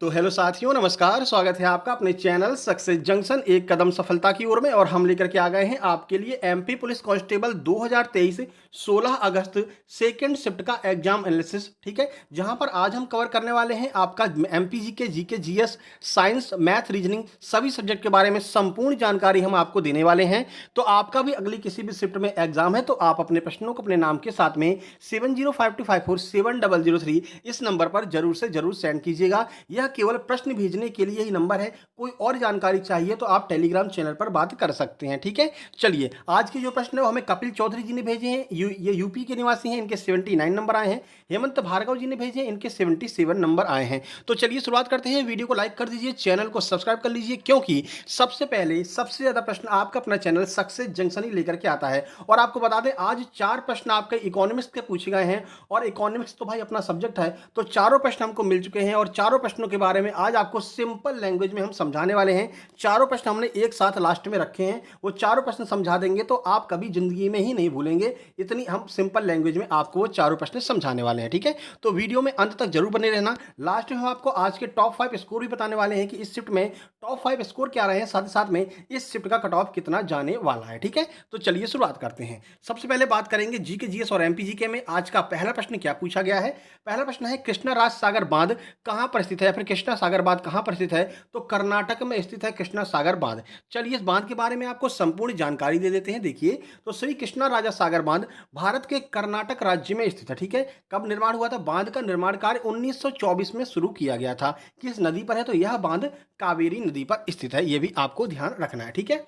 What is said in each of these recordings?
तो हेलो साथियों, नमस्कार। स्वागत है आपका अपने चैनल सक्सेस जंक्शन एक कदम सफलता की ओर में। और हम लेकर के आ गए हैं आपके लिए एमपी पुलिस कांस्टेबल 2023 16 अगस्त सेकंड शिफ्ट का एग्जाम एनालिसिस। ठीक है, जहां पर आज हम कवर करने वाले हैं आपका MP GK, GK, GS, science, math, reasoning सभी सब्जेक्ट के बारे में संपूर्ण जानकारी हम आपको देने वाले हैं। तो आपका भी अगली किसी भी शिफ्ट में एग्जाम है तो आप अपने प्रश्नों को अपने नाम के साथ में 7052547003 इस नंबर पर जरूर से जरूर सेंड कीजिएगा। यह केवल प्रश्न भेजने के लिए ही नंबर है। कोई और जानकारी चाहिए तो आप टेलीग्राम चैनल पर बात कर सकते हैं। ठीक है, चलिए आज के जो प्रश्न है वो हमें कपिल चौधरी जी ने भेजे हैं। ये यूपी के निवासी हैं, इनके 79 नंबर आए हैं। हेमंत भार्गव जी ने भेजे हैं, इनके 77 नंबर आए हैं। तो चलिए शुरुआत करते हैं। वीडियो को लाइक कर दीजिए, चैनल को सब्सक्राइब कर लीजिए, क्योंकि सबसे पहले सबसे ज्यादा प्रश्न आपका अपना चैनल सक्सेस जंक्शन ही लेकर के आता है। और आपको बता दें आज 4 प्रश्न आपके इकोनॉमिक्स के पूछे गए हैं। और इकोनॉमिक्स तो भाई अपना सब्जेक्ट है, तो चारों प्रश्न हमको मिल चुके हैं और चारों प्रश्नों के बारे में आज आपको सिंपल लैंग्वेज में हम समझाने वाले हैं। चारों प्रश्न हमने एक साथ लास्ट में रखे हैं, वो चारों प्रश्न समझा देंगे तो आप कभी जिंदगी में ही नहीं भूलेंगे। इतनी हम सिंपल लैंग्वेज में आपको वो चारों प्रश्न समझाने वाले हैं। ठीक है, तो वीडियो में अंत तक जरूर बने रहना। लास्ट में हम आपको आज के टॉप 5 स्कोर भी बताने वाले हैं कि इस शिफ्ट में टॉप 5 स्कोर क्या रहे हैं, साथ ही साथ में इस शिफ्ट का कट ऑफ कितना जाने वाला है। ठीक है, तो चलिए शुरुआत करते हैं। सबसे पहले बात करेंगे जीके, जीएस और एमपी जीके में आज का पहला प्रश्न क्या पूछा गया है। पहला प्रश्न है कृष्णा राज सागर बांध कहां पर स्थित है, या फिर कृष्णा सागर बांध कहां पर स्थित है। तो कर्नाटक में स्थित है कृष्णा सागर बांध। चलिए इस बांध के बारे में आपको संपूर्ण जानकारी दे देते हैं। देखिए, तो श्री कृष्णा राजा सागर बांध भारत के कर्नाटक राज्य में स्थित है। ठीक है, कब निर्माण हुआ था। बांध का निर्माण कार्य 1924 में शुरू किया गया था। किस नदी पर है, तो यह बांध कावेरी नदी पर स्थित है। यह भी आपको ध्यान रखना है। ठीक है,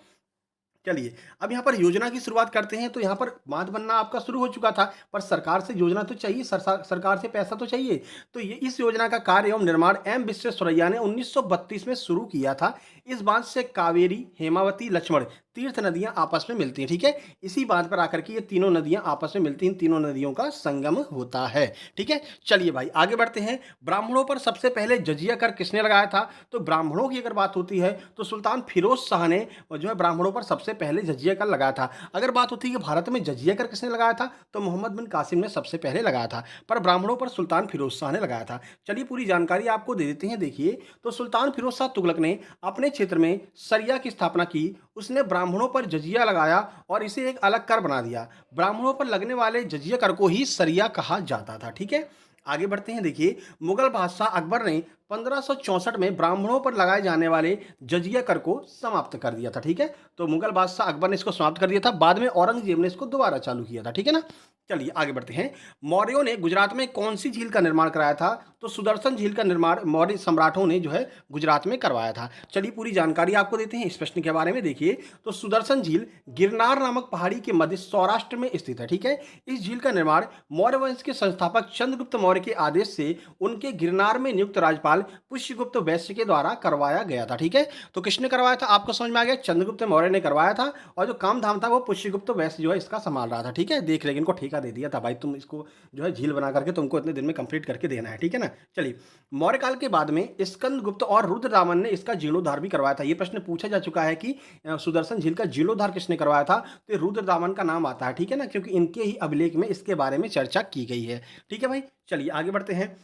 चलिए अब यहाँ पर योजना की शुरुआत करते हैं। तो यहाँ पर बांध बनना आपका शुरू हो चुका था, पर सरकार से योजना तो चाहिए, सरकार से पैसा तो चाहिए। तो ये इस योजना का कार्य एवं निर्माण एम विश्वेश्वरैया ने 1932 में शुरू किया था। इस बांध से कावेरी, हेमावती, लक्ष्मण तीर्थ नदियां आपस में मिलती हैं। ठीक है, इसी बांध पर आकर के ये तीनों नदियां आपस में मिलती हैं, तीनों नदियों का संगम होता है। ठीक है, चलिए भाई आगे बढ़ते हैं। ब्राह्मणों पर सबसे पहले जजिया कर किसने लगाया था। तो ब्राह्मणों की अगर बात होती है तो सुल्तान फिरोज शाह ने जो है ब्राह्मणों पर सबसे पहले जजिया कर लगाया था। अगर बात होती है कि भारत में जजिया कर किसने लगाया था, तो मोहम्मद बिन कासिम ने सबसे पहले लगाया था, पर ब्राह्मणों पर सुल्तान फिरोज शाह ने लगाया था। चलिए पूरी जानकारी आपको दे देते हैं। देखिए, तो सुल्तान फिरोज शाह तुगलक ने अपने क्षेत्र में सरिया की स्थापना की। उसने ब्राह्मणों पर जजिया लगाया और इसे एक अलग कर बना दिया। ब्राह्मणों पर लगने वाले जजिया कर को ही सरिया कहा जाता था। ठीक है, आगे बढ़ते हैं। देखिए, मुगल बादशाह अकबर ने 1564 में ब्राह्मणों पर लगाए जाने वाले जजिया कर को समाप्त कर दिया था। ठीक है, तो मुगल बादशाह अकबर ने इसको समाप्त कर दिया था, बाद में औरंगजेब ने इसको दोबारा चालू किया था। ठीक है ना, चलिए आगे बढ़ते हैं। मौर्यों ने गुजरात में कौन सी झील का निर्माण कराया था। तो सुदर्शन झील का निर्माण मौर्य सम्राटों ने जो है गुजरात में करवाया था। चलिए पूरी जानकारी आपको देते हैं इस प्रश्न के बारे में। देखिए, तो सुदर्शन झील गिरनार नामक पहाड़ी के मध्य सौराष्ट्र में स्थित है। ठीक है, इस झील का निर्माण मौर्य वंश के संस्थापक चंद्रगुप्त मौर्य के आदेश से उनके गिरनार में नियुक्त राज्यपाल पुष्यगुप्त वैश्य के द्वारा करवाया गया था। ठीक है, तो किसने करवाया था, आपको समझ में आ गया, चंद्रगुप्त मौर्य ने करवाया था। और जो काम धाम था वो पुष्यगुप्त वैश्य जो है इसका संभाल रहा था। ठीक है, देख रहे इनको ठेका दे दिया था, भाई तुम इसको जो है झील बना करके तुमको इतने दिन में कंप्लीट करके देना है। ठीक है ना, चलिए मौर्य काल के बाद में स्कंदगुप्त और रुद्रदामन ने इसका जीर्णोद्धार भी करवाया था। ये प्रश्न पूछा जा चुका है कि सुदर्शन झील का जीर्णोद्धार किसने करवाया था। तो रुद्रदामन का नाम आता है। ठीक है ना, क्योंकि इनके ही अभिलेख में इसके बारे में चर्चा की गई है। ठीक है भाई, चलिए आगे बढ़ते हैं।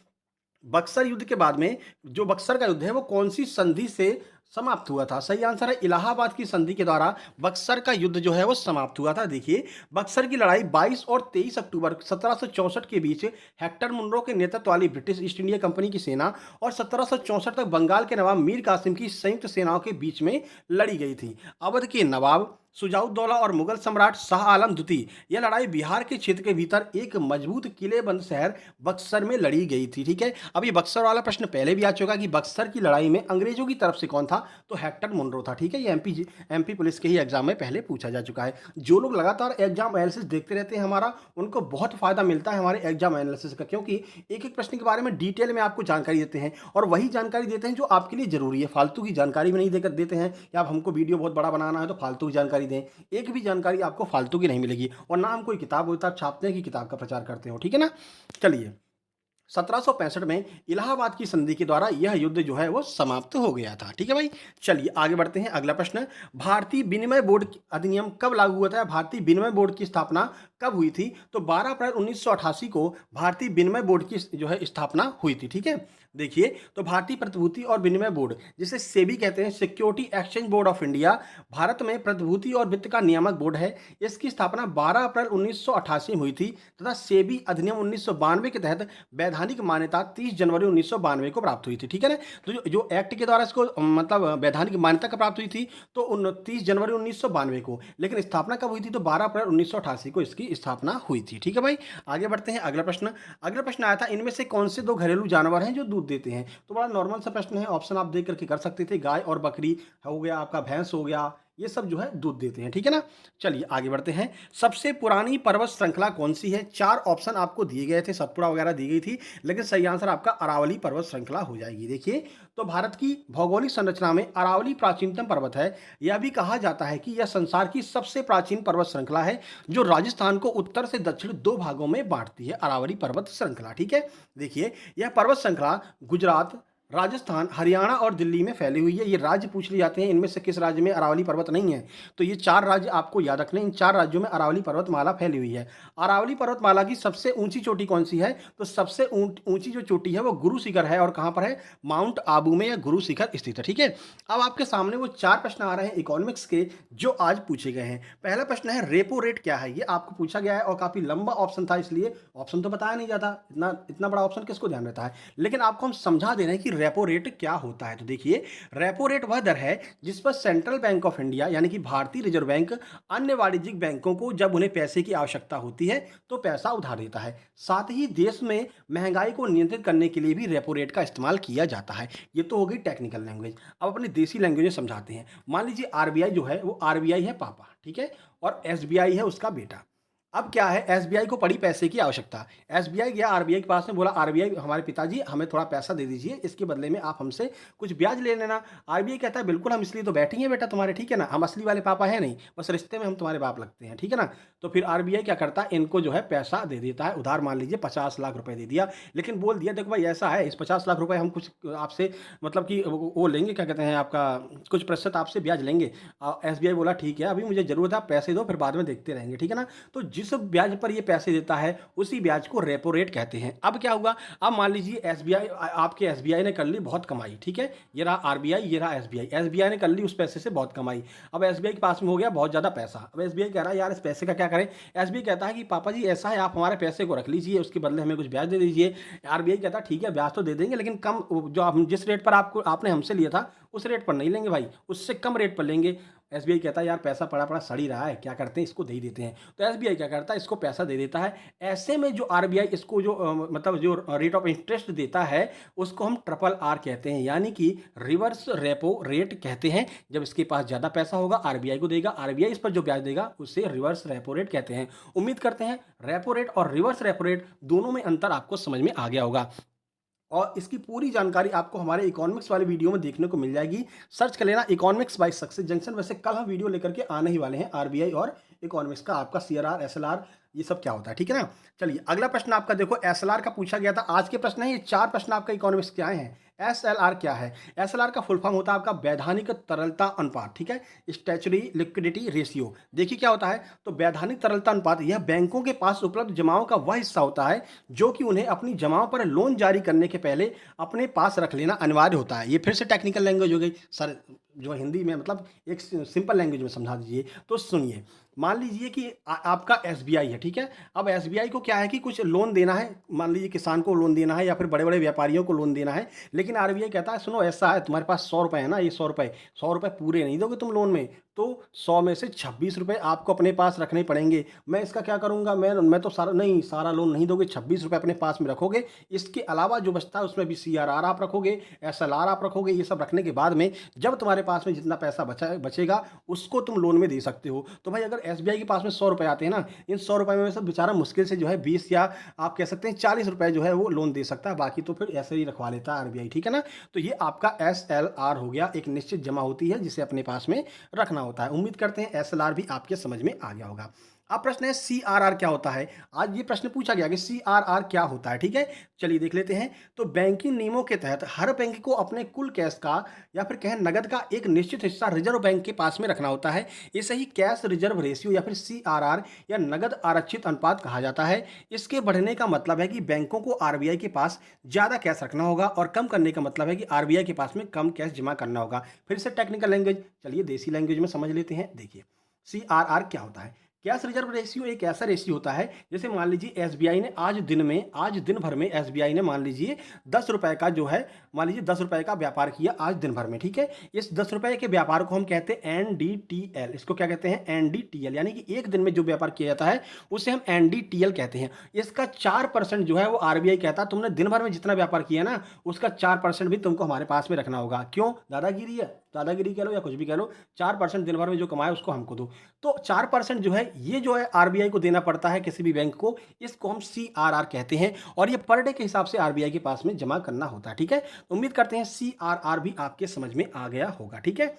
बक्सर युद्ध के बाद में जो बक्सर का युद्ध है वो कौन सी संधि से समाप्त हुआ था। सही आंसर है इलाहाबाद की संधि के द्वारा बक्सर का युद्ध जो है वो समाप्त हुआ था। देखिए, बक्सर की लड़ाई 22 और 23 अक्टूबर 1764 के बीच हेक्टर मुनरो के नेतृत्व वाली ब्रिटिश ईस्ट इंडिया कंपनी की सेना और 1764 तक बंगाल के नवाब मीर कासिम की संयुक्त सेनाओं के बीच में लड़ी गई थी। अवध के नवाब सुजाउद्दौला और मुगल सम्राट शाह आलम द्वितीय, यह लड़ाई बिहार के क्षेत्र के भीतर एक मजबूत किलेबंद शहर बक्सर में लड़ी गई थी। ठीक है, अब ये बक्सर वाला प्रश्न पहले भी आ चुका कि बक्सर की लड़ाई में अंग्रेजों की तरफ से कौन था। तो हेक्टर मुनरो था। ठीक है, ये एमपी पुलिस के ही एग्जाम में पहले पूछा जा चुका है। जो लोग लगातार एग्जाम एनालिसिस देखते रहते हैं हमारा, उनको बहुत फायदा मिलता है हमारे एग्जाम एनालिसिस का, क्योंकि एक एक प्रश्न के बारे में डिटेल में आपको जानकारी देते हैं और वही जानकारी देते हैं जो आपके लिए जरूरी है। फालतू की जानकारी भी नहीं देकर देते हैं या आप हमको वीडियो बहुत बड़ा बनाना है तो फालतू की जानकारी दें। एक भी जानकारी आपको फालतू की नहीं मिलेगी। और ना हम कोई किताब विताब छापते हैं कि किताब का प्रचार करते हो। ठीक है ना, चलिए 1765 में इलाहाबाद की संधि के द्वारा यह युद्ध जो है वो समाप्त हो गया था। ठीक है भाई, चलिए आगे बढ़ते हैं। अगला प्रश्न, भारतीय विनिमय बोर्ड अधिनियम कब लागू हुआ था। भारतीय विनिमय बोर्ड की स्थापना कब हुई थी? तो 12 अप्रैल 1988 को भारतीय विनिमय बोर्ड की जो है स्थापना हुई थी, ठीक है? देखिए, तो भारतीय प्रतिभूति और विनिमय बोर्ड, जिसे सेबी कहते हैं, security exchange board of India, Bharat में प्रतिभूति और वित्त का नियामक बोर्ड है। इसकी स्थापना 12 अप्रैल 1988 में हुई थी तथा सेबी अधिनियम 1992 के तहत वैधानिक मान्यता 30 जनवरी 1992 को प्राप्त हुई थी, ठीक है ना? तो जो एक्ट के द्वारा इसको मतलब वैधानिक मान्यता कब प्राप्त हुई थी? तो 30 जनवरी 1992 को। लेकिन स्थापना कब हुई थी? तो 12 अप्रैल 1988 को इसकी स्थापना हुई थी, ठीक है भाई? आगे बढ़ते हैं, अगला प्रश्न। अगला प्रश्न आया था, इनमें से कौन से दो घरेलू जानवर हैं जो दूध देते हैं? तो बड़ा नॉर्मल सा प्रश्न है, ऑप्शन आप देख करके कर सकते थे। गाय और बकरी हो गया, आपका भैंस हो गया, ये सब जो है दूध देते हैं, ठीक है ना? चलिए आगे बढ़ते हैं। सबसे पुरानी पर्वत श्रृंखला कौन सी है? 4 ऑप्शन आपको दिए गए थे, सतपुड़ा वगैरह दी गई थी, लेकिन सही आंसर आपका अरावली पर्वत श्रृंखला हो जाएगी। देखिए, तो भारत की भौगोलिक संरचना में अरावली प्राचीनतम पर्वत है। यह भी कहा जाता है कि यह संसार की सबसे प्राचीन पर्वत श्रृंखला है, जो राजस्थान को उत्तर से दक्षिण 2 भागों में बांटती है, अरावली पर्वत श्रृंखला, ठीक है? देखिए, यह पर्वत श्रृंखला गुजरात, राजस्थान, हरियाणा और दिल्ली में फैली हुई है। ये राज्य पूछ लिए जाते हैं, इनमें से किस राज्य में अरावली पर्वत नहीं है? तो ये 4 राज्य आपको याद रखने, इन 4 राज्यों में अरावली पर्वतमाला फैली हुई है। अरावली पर्वतमाला की सबसे ऊंची चोटी कौन सी है? तो सबसे ऊंची जो चोटी है वो गुरु शिखर है, और कहां पर है? माउंट आबू में यह गुरु शिखर स्थित है, ठीक है? अब आपके सामने वो 4 प्रश्न आ रहे हैं इकोनॉमिक्स के, जो आज पूछे गए हैं। पहला प्रश्न है, रेपो रेट क्या है? ये आपको पूछा गया है और काफी लंबा ऑप्शन था, इसलिए ऑप्शन तो बताया नहीं जाता, इतना बड़ा ऑप्शन किसको ध्यान रहता है? लेकिन आपको हम समझा दे रहे हैं कि रेपो रेट क्या होता है। तो देखिए, रेपो रेट वह दर है जिस पर सेंट्रल बैंक ऑफ इंडिया यानी कि भारतीय रिजर्व बैंक अन्य वाणिज्यिक बैंकों को जब उन्हें पैसे की आवश्यकता होती है तो पैसा उधार देता है। साथ ही देश में महंगाई को नियंत्रित करने के लिए भी रेपो रेट का इस्तेमाल किया जाता है। ये तो हो गई टेक्निकल लैंग्वेज। अब अपनी देसी लैंग्वेज में समझाते हैं। मान लीजिए आरबीआई जो है वो आरबीआई है पापा, ठीक है, और एसबीआई है उसका बेटा। अब क्या है, एसबीआई को पड़ी पैसे की आवश्यकता। एसबीआई गया आरबीआई के पास में, बोला आरबीआई हमारे पिताजी हमें थोड़ा पैसा दे दीजिए, इसके बदले में आप हमसे कुछ ब्याज ले लेना। आरबीआई कहता है बिल्कुल, हम इसलिए तो बैठे हैं बेटा तुम्हारे, ठीक है ना, हम असली वाले पापा हैं नहीं, बस रिश्ते में हम तुम्हारे बाप लगते हैं, ठीक है ना। तो फिर आरबीआई क्या करता है, इनको जो है पैसा दे देता है उधार। मान लीजिए 50 लाख रुपए दे दिया, लेकिन बोल दिया देखो भाई ऐसा है, इस 50 लाख रुपए हम कुछ आपसे मतलब कि वो लेंगे, क्या कहते हैं आपका, कुछ प्रतिशत आपसे ब्याज लेंगे। एसबीआई बोला ठीक है, अभी मुझे जरूरत है, आप पैसे दो, फिर बाद में देखते रहेंगे, ठीक है ना। तो जिस ब्याज पर ये पैसे देता है उसी ब्याज को रेपो रेट कहते हैं। अब क्या हुआ, अब मान लीजिए एसबीआई, आपके एसबीआई ने कर ली बहुत कमाई, ठीक है, ये रहा आरबीआई, ये रहा एसबीआई। एसबीआई ने कर ली उस पैसे से बहुत कमाई। अब एसबीआई के पास में हो गया बहुत ज्यादा पैसा। अब एसबीआई कह रहा है यार इस पैसे का क्या करें। एसबीआई कहता है कि पापा जी ऐसा है, आप हमारे पैसे को रख लीजिए, उसके बदले हमें कुछ ब्याज दे दीजिए। आरबीआई कहता है ठीक है, ब्याज तो दे देंगे, लेकिन कम, जो हम जिस रेट पर आपने हमसे लिया था उस रेट पर नहीं लेंगे भाई, उससे कम रेट पर लेंगे। एसबीआई कहता है यार पैसा पड़ा पड़ा सड़ ही रहा है, क्या करते हैं, इसको दे ही देते हैं। तो एसबीआई क्या करता है, इसको पैसा दे देता है। ऐसे में जो आरबीआई इसको जो मतलब जो रेट ऑफ इंटरेस्ट देता है उसको हम ट्रिपल आर कहते हैं, यानी कि रिवर्स रेपो रेट कहते हैं। जब इसके पास ज़्यादा पैसा होगा आरबीआई को देगा, आरबीआई इस पर जो ब्याज देगा उसे रिवर्स रेपो रेट कहते हैं। उम्मीद करते हैं रेपो रेट और रिवर्स रेपो रेट दोनों में अंतर आपको समझ में आ गया होगा, और इसकी पूरी जानकारी आपको हमारे इकोनॉमिक्स वाले वीडियो में देखने को मिल जाएगी। सर्च कर लेना इकोनॉमिक्स बाय सक्सेस जंक्शन। वैसे कल हम वीडियो लेकर के आने ही वाले हैं आरबीआई और इकोनॉमिक्स का, आपका सीआरआर एसएलआर ये सब क्या होता है, ठीक है ना। चलिए अगला प्रश्न आपका देखो, एसएलआर का पूछा गया था, आज के प्रश्न है ये 4 प्रश्न आपका इकोनॉमिक्स के आए हैं। एसएलआर क्या है? एसएलआर का फुल फॉर्म होता है आपका वैधानिक तरलता अनुपात, ठीक है, स्टैचुरी लिक्विडिटी रेशियो। देखिए क्या होता है, तो वैधानिक तरलता अनुपात यह बैंकों के पास उपलब्ध जमाओं का वह हिस्सा होता है जो कि उन्हें अपनी जमाओं पर लोन जारी करने के पहले अपने पास रख लेना अनिवार्य होता है। ये फिर से टेक्निकल लैंग्वेज हो गई सर, जो हिंदी में मतलब एक सिंपल लैंग्वेज में समझा दीजिए। तो सुनिए, मान लीजिए कि आपका एसबीआई है, ठीक है। अब एसबीआई को क्या है कि कुछ लोन देना है, मान लीजिए किसान को लोन देना है या फिर बड़े बड़े व्यापारियों को लोन देना है, लेकिन आरबीआई कहता है सुनो ऐसा है, तुम्हारे पास 100 रुपये है ना, ये 100 रुपये पूरे नहीं दोगे तुम लोन में, तो 100 में से 26 रुपये आपको अपने पास रखने पड़ेंगे। मैं इसका क्या करूँगा, मैं तो सारा लोन नहीं दोगे, 26 रुपये अपने पास में रखोगे। इसके अलावा जो बचता है उसमें भी सीआरआर आप रखोगे, एसएलआर आप रखोगे। ये सब रखने के बाद में जब तुम्हारे पास में जितना पैसा बचेगा उसको तुम लोन में दे सकते हो। तो भाई अगर एसबीआई के पास में 100 रुपये आते हैं ना, इन 100 रुपये में सब बेचारा मुश्किल से जो है 20 या आप कह सकते हैं 40 रुपये जो है वो लोन दे सकता है, बाकी तो फिर ऐसे ही रखवा लेता है आरबीआई, ठीक है ना। तो ये आपका एसएलआर हो गया, एक निश्चित जमा होती है जिसे अपने पास में रखना होता है। उम्मीद करते हैं एसएलआर भी आपके समझ में आ गया होगा। अब प्रश्न है सीआरआर क्या होता है। आज ये प्रश्न पूछा गया कि सीआरआर क्या होता है, ठीक है। चलिए देख लेते हैं। तो बैंकिंग नियमों के तहत हर बैंक को अपने कुल कैश का या फिर कहें नगद का एक निश्चित हिस्सा रिजर्व बैंक के पास में रखना होता है। इसे ही कैश रिजर्व रेशियो या फिर सीआरआर या नगद आरक्षित अनुपात कहा जाता है। इसके बढ़ने का मतलब है कि बैंकों को आरबीआई के पास ज़्यादा कैश रखना होगा और कम करने का मतलब है कि आरबीआई के पास में कम कैश जमा करना होगा। फिर से टेक्निकल लैंग्वेज, चलिए देसी लैंग्वेज में समझ लेते हैं। देखिए सीआरआर क्या होता है। कैश रिजर्व रेशियो एक ऐसा रेशियो होता है, जैसे मान लीजिए एसबीआई ने आज दिन भर में एसबीआई ने मान लीजिए 10 रुपए का जो है, मान लीजिए 10 रुपए का व्यापार किया आज दिन भर में, ठीक है। इस 10 रुपए के व्यापार को हम कहते हैं एनडीटीएल। इसको क्या कहते हैं? एनडीटीएल, यानी कि एक दिन में जो व्यापार किया जाता है उसे हम एनडीटीएल कहते हैं। इसका 4% जो है वो आरबीआई कहता है तुमने दिन भर में जितना व्यापार किया ना उसका 4% भी तुमको हमारे पास में रखना होगा। क्यों? दादागिरी है, दादागिरी कह लो या कुछ भी कह लो, 4% दिन भर में जो कमाए उसको हमको दो। तो 4% जो है ये जो है आरबीआई को देना पड़ता है किसी भी बैंक को, इसको हम सीआरआर कहते हैं और ये पर डे के हिसाब से आरबीआई के पास में जमा करना होता है, ठीक है। तो उम्मीद करते हैं सीआरआर भी आपके समझ में आ गया होगा, ठीक है।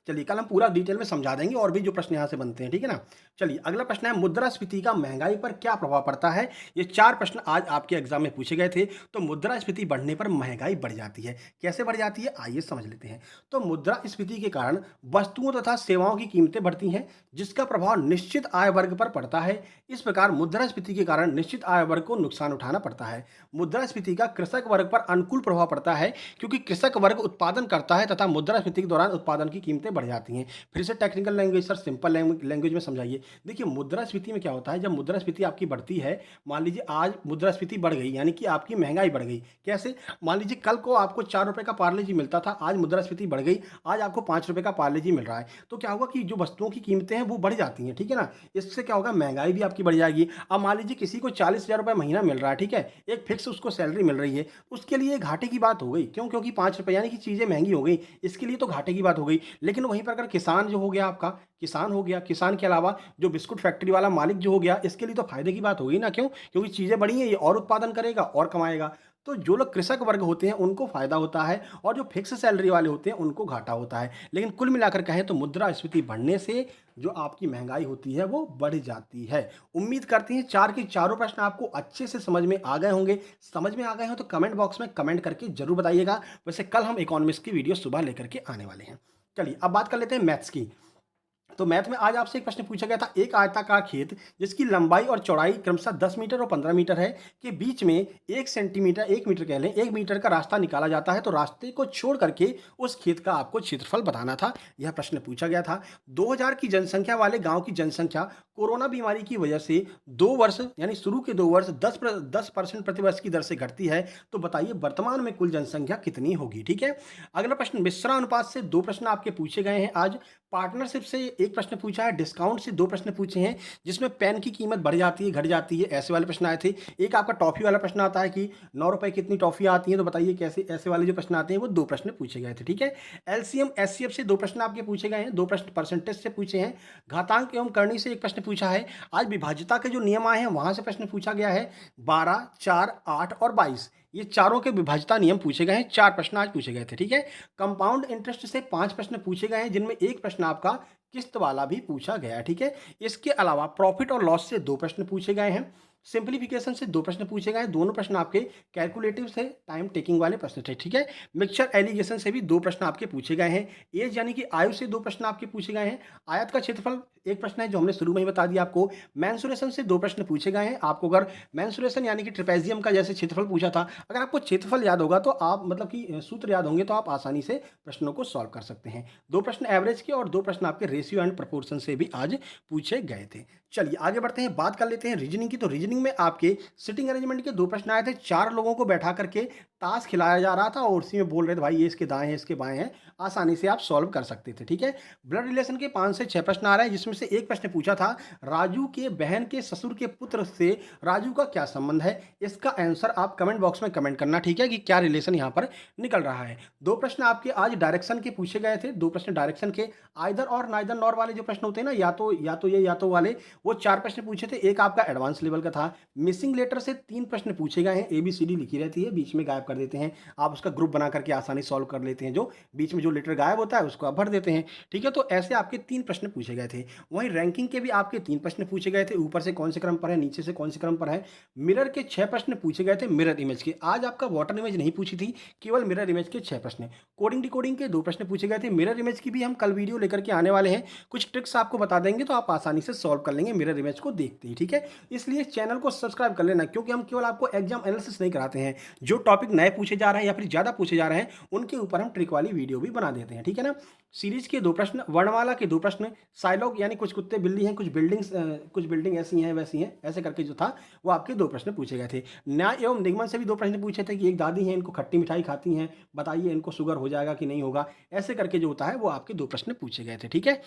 चलिए कल हम पूरा डिटेल में समझा देंगे और भी जो प्रश्न यहाँ से बनते हैं, ठीक है ना। चलिए अगला प्रश्न है मुद्रास्फीति का महंगाई पर क्या प्रभाव पड़ता है। ये 4 प्रश्न आज आपके एग्जाम में पूछे गए थे। तो मुद्रास्फीति बढ़ने पर महंगाई बढ़ जाती है। कैसे बढ़ जाती है आइए समझ लेते हैं। तो मुद्रास्फीति के कारण वस्तुओं तथा सेवाओं की कीमतें बढ़ती हैं, जिसका प्रभाव निश्चित आय वर्ग पर पड़ता है। इस प्रकार मुद्रास्फीति के कारण निश्चित आय वर्ग को नुकसान उठाना पड़ता है। मुद्रास्फीति का कृषक वर्ग पर अनुकूल प्रभाव पड़ता है, क्योंकि कृषक वर्ग उत्पादन करता है तथा मुद्रास्फीति के दौरान उत्पादन की कीमतें बढ़ जाती हैं। फिर से technical language sir, simple language में समझाइए। देखिए मुद्रास्फीति में क्या होता है, जब मुद्रास्फीति आपकी बढ़ती है, मान लीजिए आज मुद्रास्फीति बढ़ गई यानी कि आपकी महंगाई बढ़ गई। कैसे? मान लीजिए कल को आपको 4 रुपए का पार्ले जी मिलता था, आज मुद्रास्फीति बढ़ गई, आज आपको 5 रुपए का पार्ले जी मिल रहा है। तो क्या होगा कि जो वस्तुओं की कीमतें हैं वो बढ़ जाती हैं, ठीक है ना। इससे क्या होगा, महंगाई भी आपकी बढ़ जाएगी। अब मान लीजिए किसी को 40,000 रुपये महीना मिल रहा है, ठीक है, एक फिक्स उसको सैलरी मिल रही है, उसके लिए घाटे की बात हो गई। क्यों? क्योंकि 5 रुपये यानी कि चीज़ें महंगी हो गई, इसके लिए तो घाटे की बात हो गई। लेकिन वहीं पर अगर किसान जो हो गया आपका, किसान हो गया, किसान के अलावा जो बिस्कुट फैक्ट्री वाला मालिक जो हो गया, इसके लिए तो फायदे की बात होगी ना। क्यों? क्योंकि चीज़ें बढ़ी हैं, ये और उत्पादन करेगा और कमाएगा। तो जो लोग कृषक वर्ग होते हैं उनको फायदा होता है और जो फिक्स सैलरी वाले होते हैं उनको घाटा होता है। लेकिन कुल मिलाकर कहें तो मुद्रास्फीति बढ़ने से जो आपकी महंगाई होती है वो बढ़ जाती है। उम्मीद करते हैं 4 के चारों प्रश्न आपको अच्छे से समझ में आ गए होंगे। समझ में आ गए हो तो कमेंट बॉक्स में कमेंट करके जरूर बताइएगा। वैसे कल हम इकोनॉमिक्स की वीडियो सुबह लेकर के आने वाले हैं। चलिए अब बात कर लेते हैं मैथ्स की। तो मैथ में आज आपसे एक प्रश्न पूछा गया था, एक आयताकार खेत जिसकी लंबाई और चौड़ाई क्रमशः 10 मीटर और 15 मीटर है, के बीच में 1 सेंटीमीटर 1 मीटर कह लें 1 मीटर का रास्ता निकाला जाता है। तो रास्ते को छोड़ करके उस खेत का आपको क्षेत्रफल बताना था। यह प्रश्न पूछा गया था। 2000 की जनसंख्या वाले गांव की जनसंख्या कोरोना बीमारी की वजह से 2 वर्ष यानी शुरू के 2 वर्ष 10% प्रतिवर्ष की दर से घटती है। तो बताइए वर्तमान में कुल जनसंख्या कितनी होगी, ठीक है। अगला प्रश्न मिश्रा अनुपात से 2 प्रश्न आपके पूछे गए हैं आज। पार्टनरशिप से एक प्रश्न पूछा है, डिस्काउंट से 2 प्रश्न पूछे हैं, जिसमें पेन की कीमत बढ़ जाती है घट जाती है, ऐसे वाले प्रश्न आए थे। एक आपका टॉफी वाला प्रश्न आता है कि 9 रुपए कितनी टॉफियाँ आती हैं, तो बताइए कैसे, ऐसे वाले जो प्रश्न आते हैं वो 2 प्रश्न पूछे गए थे, ठीक है। एलसीएम एचसीएफ से 2 प्रश्न आपके पूछे गए हैं, 2 प्रश्न परसेंटेज से पूछे हैं। घातांक एवं करनी से एक प्रश्न पूछा है। आज विभाज्यता के जो नियम आए हैं वहां से प्रश्न पूछा गया है। 12, 4, 8 और 22 ये चारों के विभाज्यता नियम पूछे गए हैं। 4 प्रश्न आज पूछे गए थे, ठीक है। कंपाउंड इंटरेस्ट से 5 प्रश्न पूछे गए हैं, जिनमें एक प्रश्न आपका किस्त वाला भी पूछा गया है, ठीक है। इसके अलावा प्रॉफिट और लॉस से 2 प्रश्न पूछे गए हैं। सिंप्लीफिकेशन से 2 प्रश्न पूछे गए हैं। दोनों प्रश्न आपके कैलकुलेटिव से टाइम टेकिंग वाले प्रश्न थे, ठीक है। मिक्सचर एलिगेशन से भी 2 प्रश्न आपके पूछे गए हैं। एज यानी कि आयु से 2 प्रश्न आपके पूछे गए हैं। आयत का क्षेत्रफल एक प्रश्न है जो हमने शुरू में ही बता दिया आपको। मेंसुरेशन से 2 प्रश्न पूछे गए हैं। आपको अगर मेंसुरेशन यानी कि ट्रेपेजियम का जैसे क्षेत्रफल पूछा था, अगर आपको क्षेत्रफल याद होगा तो आप मतलब कि सूत्र याद होंगे तो आप आसानी से प्रश्नों को सॉल्व कर सकते हैं। 2 प्रश्न एवरेज के और 2 प्रश्न आपके रेशियो एंड प्रपोर्शन से भी आज पूछे गए थे। चलिए आगे बढ़ते हैं, बात कर लेते हैं रीजनिंग की। तो रीजनिंग में आपके सिटिंग अरेंजमेंट के 2 प्रश्न आए थे। 4 लोगों को बैठा करके ताश खिलाया जा रहा था और उसी में बोल रहे थे भाई ये इसके दाएं हैं इसके बाएं हैं, आसानी से आप सॉल्व कर सकते थे, ठीक है। ब्लड रिलेशन के 5 से 6 प्रश्न आ रहे हैं, जिसमें से एक प्रश्न पूछा था राजू के बहन के ससुर के पुत्र से राजू का क्या संबंध है। इसका आंसर आप कमेंट बॉक्स में कमेंट करना, ठीक है, कि क्या रिलेशन यहाँ पर निकल रहा है। 2 प्रश्न आपके आज डायरेक्शन के पूछे गए थे। 2 प्रश्न डायरेक्शन के, आइदर और नाइदर नॉर वाले जो प्रश्न होते हैं ना, या तो ये या तो वाले, वो 4 प्रश्न पूछे थे। एक आपका एडवांस लेवल का था। मिसिंग लेटर से 3 प्रश्न पूछे गए हैं। ABCD लिखी रहती है, बीच में गायब कर देते हैं, आप उसका ग्रुप बना करके आसानी सॉल्व कर लेते हैं। जो बीच में जो लेटर गायब होता है उसको आप भर देते हैं, ठीक है। तो ऐसे आपके 3 प्रश्न पूछे गए थे। वहीं रैंकिंग के भी आपके 3 प्रश्न पूछे गए थे, ऊपर से कौन से क्रम पर है, नीचे से कौन से क्रम पर है। मिरर के 6 प्रश्न पूछे गए थे मिरर इमेज के। आज आपका वाटर इमेज नहीं पूछी थी, केवल मिरर इमेज के 6 प्रश्न। कोडिंग डिकोडिंग के 2 प्रश्न पूछे गए थे। मिरर इमेज की भी हम कल वीडियो लेकर के आने वाले हैं, कुछ ट्रिक्स आपको बता देंगे तो आप आसानी से सॉल्व कर लेंगे मिरर इमेज को देखते ही, ठीक है। इसलिए चैनल को सब्सक्राइब कर लेना, क्योंकि हम केवल आपको एग्जाम एनालिसिस नहीं कराते हैं, जो टॉपिक नए पूछे जा रहे हैं या फिर ज़्यादा पूछे जा रहे हैं उनके ऊपर हम ट्रिक वाली वीडियो भी बना देते हैं, ठीक है ना। सीरीज के 2 प्रश्न, वर्णमाला के 2 प्रश्न, साइलॉग यानी कुछ कुत्ते बिल्ली हैं, कुछ बिल्डिंग ऐसी हैं वैसी हैं, ऐसे करके जो था वो आपके 2 प्रश्न पूछे गए थे। न्याय एवं निगमन से भी 2 प्रश्न पूछे थे कि एक दादी हैं, इनको खट्टी मिठाई खाती हैं, बताइए इनको शुगर हो जाएगा कि नहीं होगा, ऐसे करके जो होता है वो आपके 2 प्रश्न पूछे गए थे, ठीक है।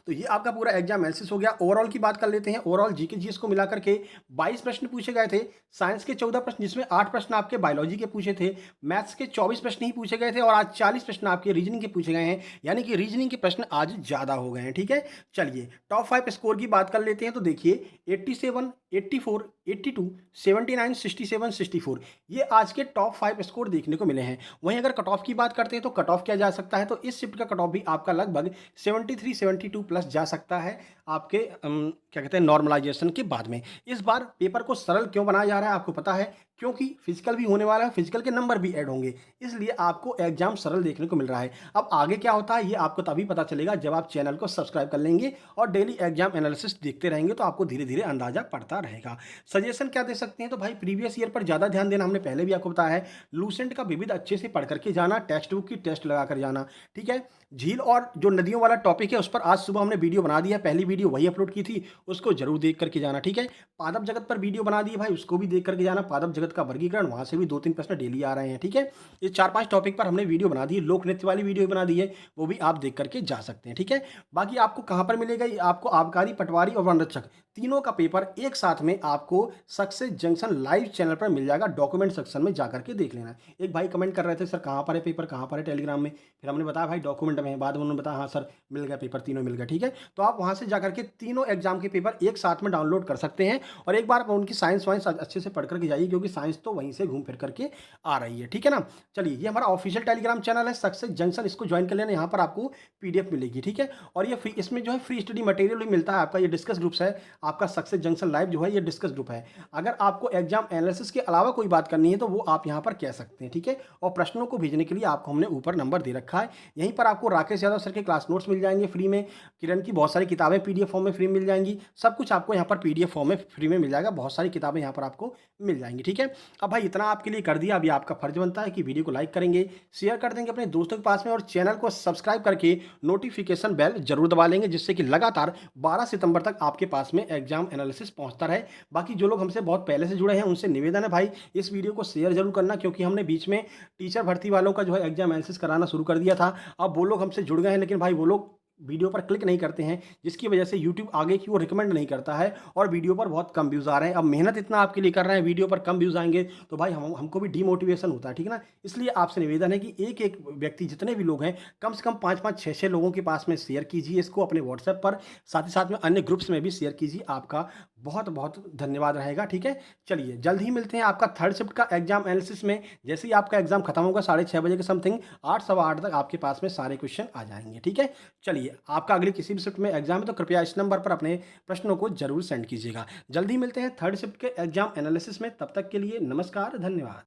तो ये आपका पूरा एग्जाम एनालिसिस हो गया। ओवरऑल की बात कर लेते हैं। ओवरऑल जीके जीएस को मिलाकर के 22 प्रश्न पूछे गए थे। साइंस के 14 प्रश्न, जिसमें 8 प्रश्न आपके बायोलॉजी के पूछे थे। मैथ्स के 24 प्रश्न ही पूछे गए थे और आज 40 प्रश्न आपके रीजनिंग के पूछे गए हैं, यानी कि रीजनिंग के प्रश्न आज ज़्यादा हो गए हैं, ठीक है। चलिए टॉप 5 स्कोर की बात कर लेते हैं। तो देखिए 87, 84, 82, 79, 67, 64 ये आज के टॉप 5 स्कोर देखने को मिले हैं। वहीं अगर कट ऑफ की बात करते हैं तो कट ऑफ किया जा सकता है, तो इस शिफ्ट का कट ऑफ भी आपका लगभग 73, 72 प्लस जा सकता है आपके क्या कहते हैं नॉर्मलाइजेशन के बाद में। इस बार पेपर को सरल क्यों बनाया जा रहा है आपको पता है, क्योंकि फिजिकल भी होने वाला है, फिजिकल के नंबर भी ऐड होंगे, इसलिए आपको एग्जाम सरल देखने को मिल रहा है। अब आगे क्या होता है ये आपको तभी पता चलेगा जब आप चैनल को सब्सक्राइब कर लेंगे और डेली एग्जाम एनालिसिस देखते रहेंगे, तो आपको धीरे धीरे अंदाजा पड़ता रहेगा। सजेशन क्या दे सकते हैं, तो भाई प्रीवियस ईयर पर ज़्यादा ध्यान देना, हमने पहले भी आपको बताया है। लूसेंट का विविध अच्छे से पढ़ करके जाना, टेक्स्ट बुक की टेस्ट लगा कर जाना, ठीक है। झील और जो नदियों वाला टॉपिक है उस पर आज सुबह हमने वीडियो बना दिया, पहली वीडियो वही अपलोड की थी, उसको जरूर देख करके जाना, ठीक है। पादप जगत पर वीडियो बना दी है भाई, उसको भी देख करके जाना। पादप जगत का वर्गीकरण, वहां से भी 2-3 प्रश्न डेली आ रहे हैं, ठीक है। ये 4-5 टॉपिक पर हमने वीडियो बना दी है। लोक नृत्य वाली वीडियो बना दी है, वो भी आप देख करके जा सकते हैं, ठीक है। बाकी आपको कहां पर मिलेगा, ये आपको आबकारी, पटवारी और वनरक्षक तीनों का पेपर एक साथ में आपको सक्सेस जंक्शन लाइव चैनल पर मिल जाएगा। डॉक्यूमेंट सेक्शन में जाकर के देख लेना। एक भाई कमेंट कर रहे थे सर कहाँ पर है पेपर, कहाँ पर है टेलीग्राम में, फिर हमने बताया भाई डॉक्यूमेंट में है। बाद में उन्होंने बताया हाँ सर मिल गया पेपर, तीनों मिल गया, ठीक है। तो आप वहाँ से जाकर के तीनों एग्जाम के पेपर एक साथ में डाउनलोड कर सकते हैं और एक बार उनकी साइंस वाइंस अच्छे से पढ़ करके जाइए, क्योंकि साइंस तो वहीं से घूम फिर करके आ रही है, ठीक है ना। चलिए ये हमारा ऑफिशियल टेलीग्राम चैनल है सक्सेस जंक्शन, इसको ज्वाइन कर लेना। यहाँ पर आपको पीडीएफ मिलेगी, ठीक है। और ये फ्री, इसमें जो है फ्री स्टडी मटेरियल भी मिलता है आपका। ये डिस्कस ग्रुप्स है आपका, सक्सेस जंक्शन लाइव जो है ये डिस्कस ग्रुप है। अगर आपको एग्जाम एनालिसिस के अलावा कोई बात करनी है तो वो आप यहाँ पर कह सकते हैं, ठीक है। और प्रश्नों को भेजने के लिए आपको हमने ऊपर नंबर दे रखा है। यहीं पर आपको राकेश यादव सर के क्लास नोट्स मिल जाएंगे फ्री में, किरण की बहुत सारी किताबें पीडीएफ फॉर्म में फ्री मिल जाएंगी, सब कुछ आपको यहाँ पर पीडीएफ फॉर्म में फ्री में मिल जाएगा। बहुत सारी किताबें यहाँ पर आपको मिल जाएंगी, ठीक है। अब भाई इतना आपके लिए कर दिया, अभी आपका फर्ज बनता है कि वीडियो को लाइक करेंगे, शेयर कर देंगे अपने दोस्तों के पास में और चैनल को सब्सक्राइब करके नोटिफिकेशन बेल जरूर दबा लेंगे, जिससे कि लगातार 12 सितंबर तक आपके पास में एग्जाम एनालिसिस पहुंचता रहे। बाकी जो लोग हमसे बहुत पहले से जुड़े हैं उनसे निवेदन है भाई इस वीडियो को शेयर जरूर करना, क्योंकि हमने बीच में टीचर भर्ती वालों का जो है एग्जाम एनालिसिस कराना शुरू कर दिया था। अब वो लोग हमसे जुड़ गए हैं, लेकिन भाई वो लोग वीडियो पर क्लिक नहीं करते हैं, जिसकी वजह से यूट्यूब आगे की वो रिकमेंड नहीं करता है और वीडियो पर बहुत कम व्यूज़ आ रहे हैं। अब मेहनत इतना आपके लिए कर रहे हैं, वीडियो पर कम व्यूज़ आएंगे तो भाई हमको भी डीमोटिवेशन होता है, ठीक है ना। इसलिए आपसे निवेदन है कि एक एक व्यक्ति, जितने भी लोग हैं, कम से कम 5-5, 6-6 लोगों के पास में शेयर कीजिए इसको अपने व्हाट्सएप पर, साथ ही साथ में अन्य ग्रुप्स में भी शेयर कीजिए। आपका बहुत बहुत धन्यवाद रहेगा, ठीक है। चलिए जल्द ही मिलते हैं आपका थर्ड शिफ्ट का एग्जाम एनालिसिस में। जैसे ही आपका एग्जाम खत्म होगा 6:30 बजे के समथिंग, 8, सवा 8 तक आपके पास में सारे क्वेश्चन आ जाएंगे, ठीक है। चलिए आपका अगली किसी भी शिफ्ट में एग्जाम है तो कृपया इस नंबर पर अपने प्रश्नों को जरूर सेंड कीजिएगा। जल्दी मिलते हैं थर्ड शिफ्ट के एग्जाम एनालिसिस में, तब तक के लिए नमस्कार, धन्यवाद।